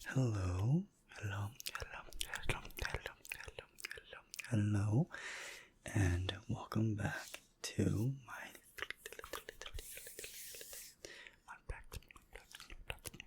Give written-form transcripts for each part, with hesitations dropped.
Hello, hello, and welcome back to my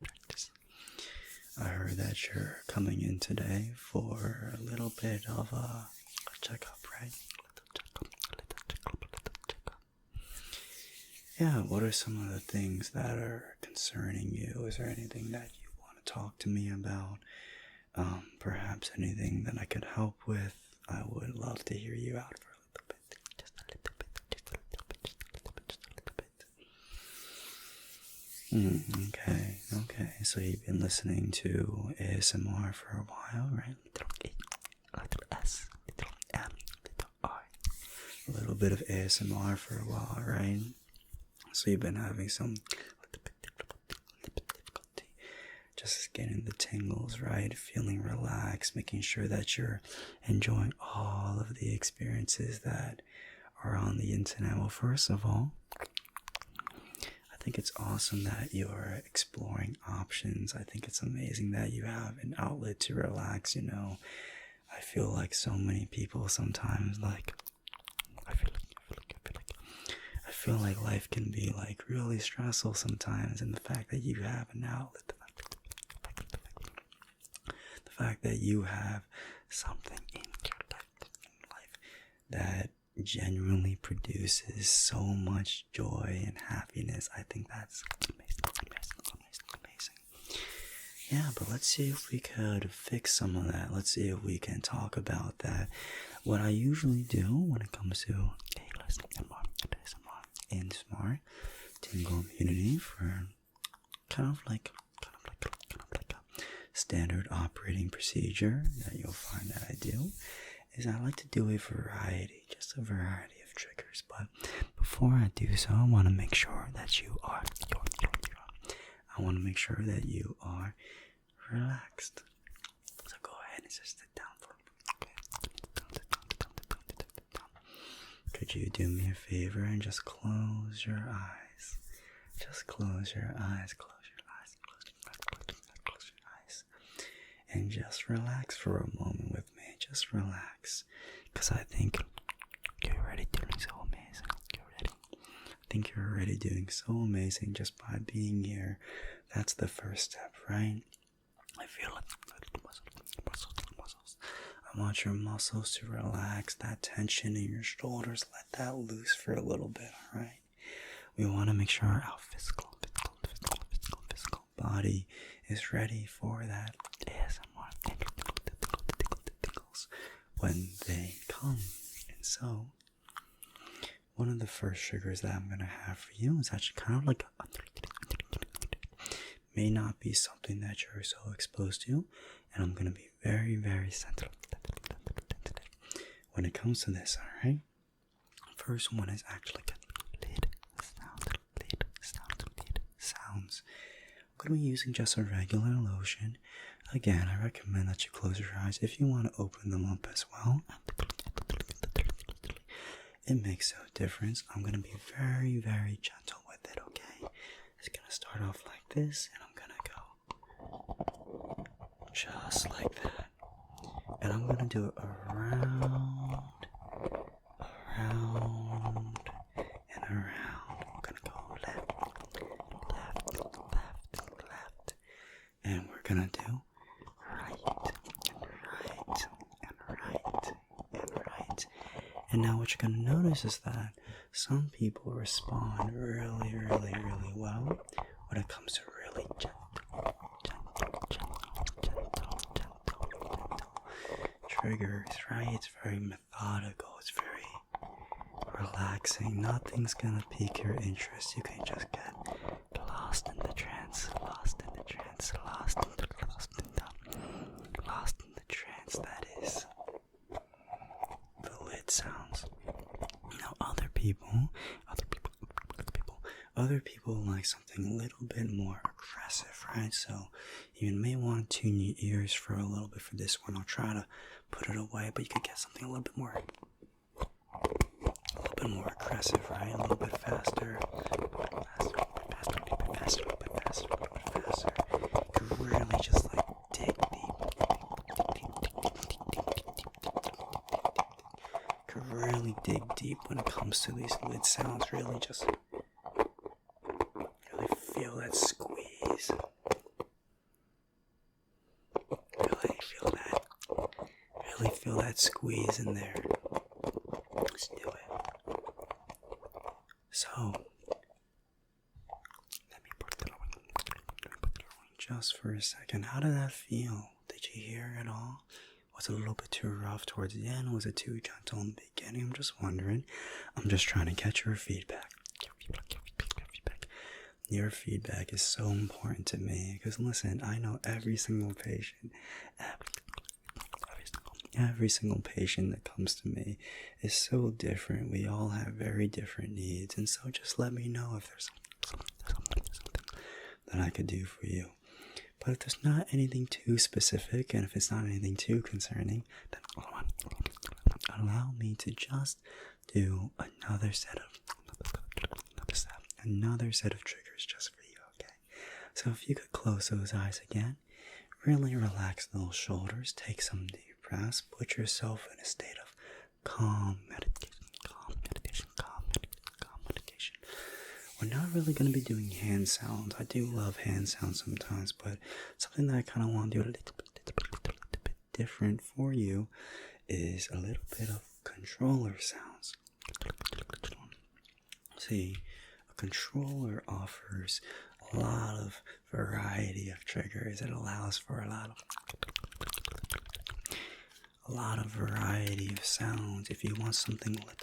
practice. I heard that you're coming in today for a little bit of a checkup, right? Yeah, what are some of the things that are concerning you? Is there anything that you want to talk to me about? Perhaps anything that I could help with? I would love to hear you out for a little bit. Just a little bit. Okay. So you've been listening to ASMR for a while, right? Little A, little S, little M, little R. A little bit of ASMR for a while, right? So you've been having some difficulty just getting the tingles, right? Feeling relaxed, making sure that you're enjoying all of the experiences that are on the internet. Well, first of all, I think it's awesome that you're exploring options. I think it's amazing that you have an outlet to relax, I feel like so many people sometimes, I feel like life can be really stressful sometimes, and the fact that you have an outlet, the fact that you have something in your life that genuinely produces so much joy and happiness, I think that's amazing. Yeah, but let's see if we could fix some of that. Let's see if we can talk about that. What I usually do when it comes to ASMR, Tingle immunity for kind of like a standard operating procedure that you'll find that I do, is I like to do a variety of triggers. But before I do so, I want to make sure that you are relaxed. So go ahead and just sit down for a minute. Okay. Could you do me a favor and just close your eyes? Just close your eyes. And just relax for a moment with me. Just relax. Because I think you're already doing so amazing. I think you're already doing so amazing just by being here. That's the first step, right? I feel like muscles. I want your muscles to relax. That tension in your shoulders, let that loose for a little bit, alright? We want to make sure our physical body is ready for that ASMR tingles when they come. And so, one of the first triggers that I'm going to have for you is actually kind of like may not be something that you're so exposed to, and I'm going to be very, very sensitive when it comes to this, alright? First one is actually going to be lid sounds. I'm going to be using just a regular lotion. Again, I recommend that you close your eyes if you want to open them up as well. It makes no difference. I'm going to be very, very gentle with it, okay? It's going to start off like this, and I'm going to go just like that. And I'm going to do it around, and around. We're going to go left, and we're going to do right. And now what you're going to notice is that some people respond really, really, really well when it comes to really gentle triggers, right? It's very methodical, it's very relaxing. Nothing's going to pique your interest. You can just get lost in the trance that is the lid sounds. Other people like something a little bit more aggressive, right? So you may want to tune your ears for a little bit for this one. I'll try to put it away, but you could get something a little bit more aggressive, right? A little bit faster. You could really just dig deep when it comes to these lid sounds. Really just really feel that squeeze. Really feel that squeeze in there. Let's do it. So, let me put it on just for a second. How did that feel? Did you hear it all? Was it a little bit too rough towards the end? Was it too gentle in the beginning? I'm just wondering. I'm just trying to get your feedback. Your feedback is so important to me because listen, I know every single patient that comes to me is so different. We all have very different needs, and so just let me know if there's something that I could do for you. But if there's not anything too specific, and if it's not anything too concerning, then allow me to just do another set of triggers just for you, okay? So if you could close those eyes again, really relax those shoulders, take some deep breaths, put yourself in a state of calm meditation. We're not really going to be doing hand sounds. I do love hand sounds sometimes, but something that I kind of want to do a little bit different for you is a little bit of controller sounds. See, a controller offers a lot of variety of triggers. It allows for a lot of variety of sounds. If you want something a little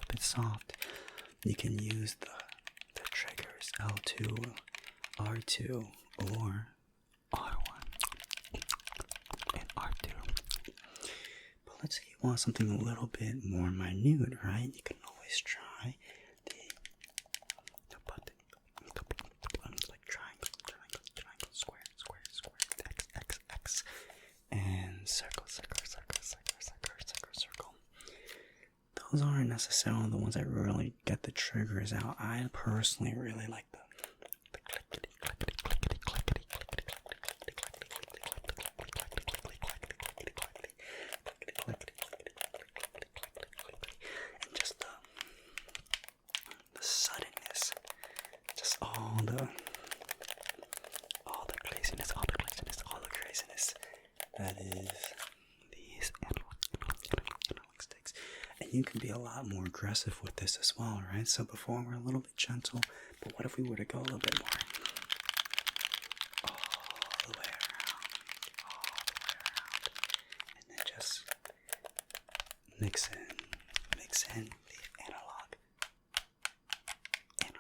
bit soft, you can use the triggers L2, R2, or R1 and R2. But let's say you want something a little bit more minute, right? You can always try the buttons like triangle, square, X, and circle. Those aren't necessarily the ones that really get the triggers out. I personally really like the clickety, and just the suddenness, just all the craziness, that is these analog sticks. And you can be a lot more aggressive with this as well, right? So before we're a little bit gentle, but what if we were to go a little bit more all the way around, and then just mix in the analog, and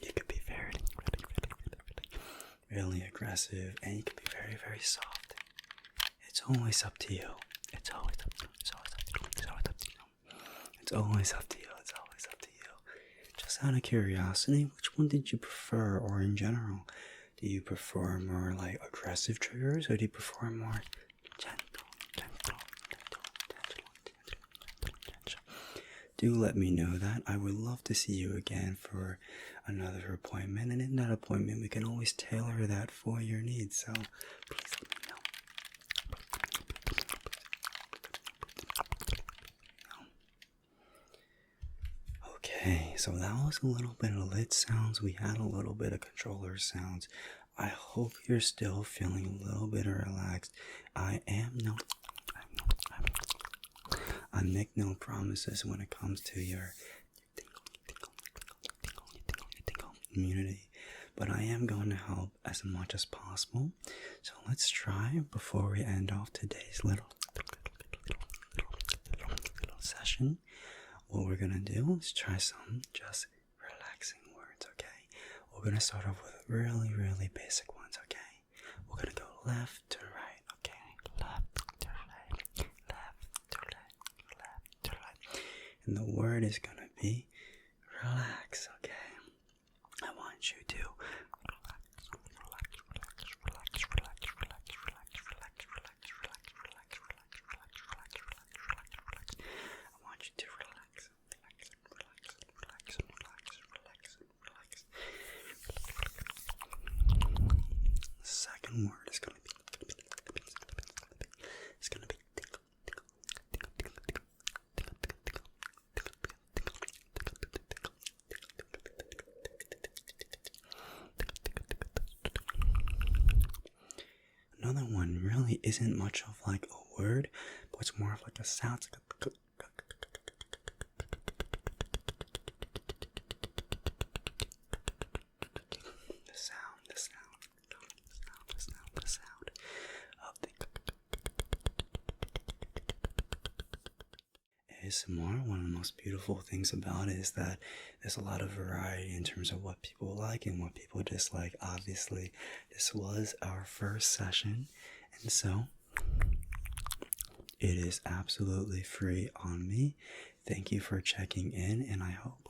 you could be really aggressive, and you can be very, very soft. It's always up to you. It's always up to you. Just out of curiosity, which one did you prefer, or in general? Do you prefer more like aggressive triggers, or do you prefer more gentle? Do let me know that. I would love to see you again for another appointment, and in that appointment we can always tailor that for your needs, so please let me know. Okay, so that was a little bit of lid sounds. We had a little bit of controller sounds. I hope you're still feeling a little bit relaxed. I make no promises when it comes to your tingle immunity, but I am going to help as much as possible. So let's try, before we end off today's little session, what we're going to do is try some just relaxing words, okay? We're going to start off with really, really basic ones, okay? We're going to go left to right, okay? Left to right, left to right. And the word is going to be relax, okay? I want you to other one really isn't much of like a word, but it's more of like a sound. It's like the sound of the ASMR. One of the most beautiful things about it is that there's a lot of variety in terms of what people like and what people dislike. Obviously, this was our first session, and so it is absolutely free on me. Thank you for checking in, and I hope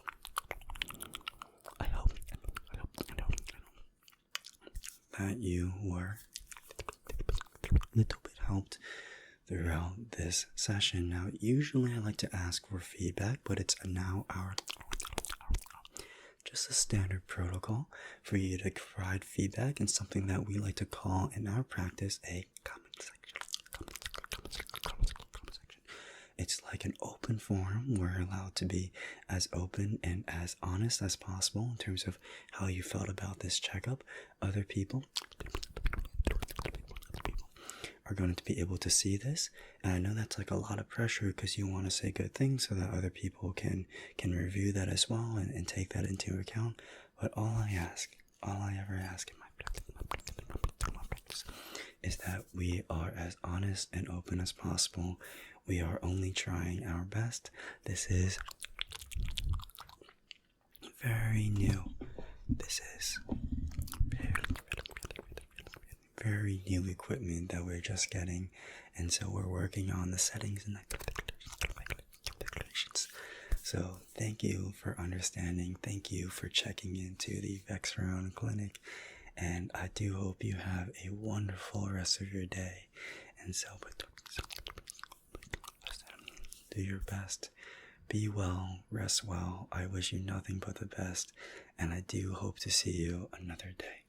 that you were a little bit helped throughout this session. Now, usually I like to ask for feedback, but it's now our just a standard protocol for you to provide feedback and something that we like to call in our practice a comment section. It's like an open forum. We're allowed to be as open and as honest as possible in terms of how you felt about this checkup. Other people are going to be able to see this, and I know that's like a lot of pressure because you want to say good things so that other people can review that as well and take that into account. But all I ever ask in my practice is that we are as honest and open as possible. We are only trying our best. This is very new. This is very new equipment that we're just getting, and so we're working on the settings and the calculations. So thank you for understanding. Thank you for checking into the VexeroneASMR clinic, and I do hope you have a wonderful rest of your day. And so do your best, be well, rest well. I wish you nothing but the best, and I do hope to see you another day.